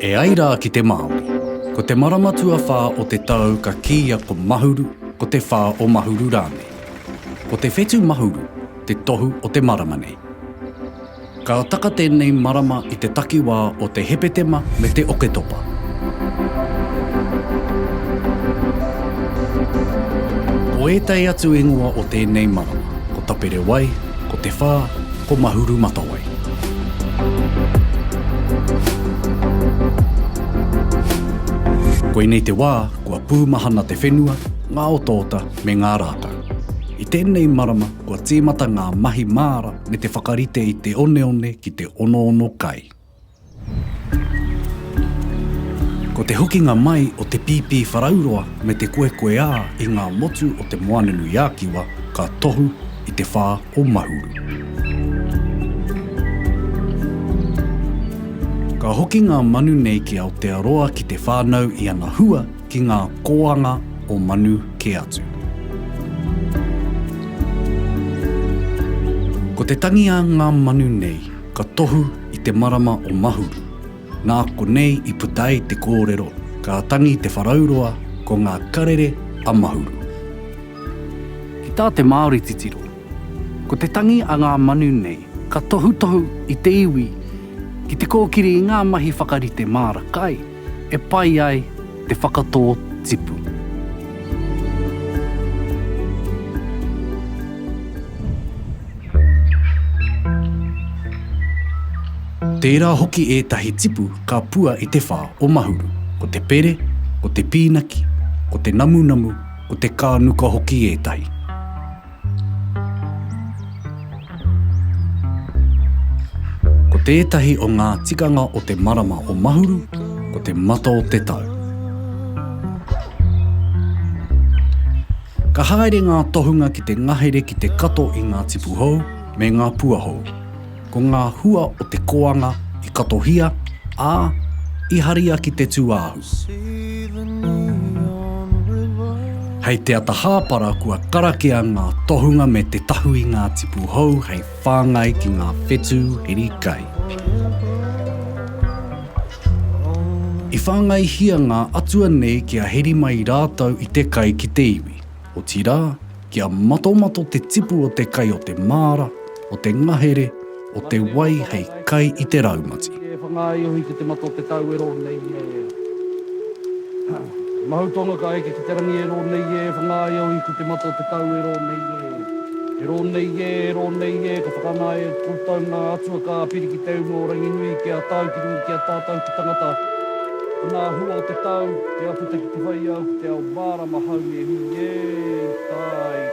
E aira ki te Māori. Ko te maramatua whā o te tau ka kia ko mahuru, ko te whā o mahuru rāne. Ko te whetu mahuru, te tohu o te marama nei. Ka taka tēnei marama i te takiwā o te hepetema me te oketopa. Ko ētai atu ingoa o tēnei marama, ko tapere wai, ko te whā, ko mahuru matawai. Koe nei te wā, kua pūmahana te whenua, ngā otota me ngā rākau. I tēnei marama, kua tīmata ngā mahi māra me te whakarite i te one ki te ono kai. Ko te hukinga mai o te pipi wharauroa me te koe ā i ngā motu o te moanenu Iakiwa ka tohu i te whā o mahuru. Ka hoki ngā manu nei ki Aotearoa ki te whānau i ana hua ki ngā koanga o manu ke atu. Ko te tangi a ngā manu nei, ka tohu i te marama o mahuru. Nā ko nei i putai te kōrero, ka tangi te wharauroa ko ngā karere a mahuru. Ki tā te Māori titiro, ko te tangi a ngā manu nei, ka tohu i te iwi, ki te kōkiri i ngā mahi whakarite māra kai, e pai ai te whakatō tipu. Tērā hoki ētahi tipu ka pua i te whā o mahuru, ko te pere, ko te pīnaki, ko te namu, ko te kānuka hoki ētahi. Ko tētahi o ngā tikanga o te marama o mahuru, ko te mata o te tau. Ka haere ngā tohunga ki te ngahere ki te kato i ngā tipu hou me ngā pua hou. Ko ngā hua o te koanga i katohia, ā, i haria ki te tuāhu. Hei te ata hāpara kua karakea ngā tohunga me te tahu i ngā tipu hou hei whāngai ki ngā whetu heri kai. I whāngai hia ngā atua nei kia heri mai rātau i te kai ki te iwi. O tirā, kia mato te tipu o te kai o te māra, o te ngahere, o te wai hei kai i te raumati. Whangai ohi ki te mato te tau e ro nei Mahautonga ka eke ki te rangi e ro nei whangai ohi ki te mato te tau e ro nei E ro nei ka whakana e kūtau ngā atua ka piri ki te umo rangi nui ki a tau ki nui ki a tātau ki tangata. Nā hua o te tau, te aputa ki te whai au, ki te ao māra mahau e hui, tai.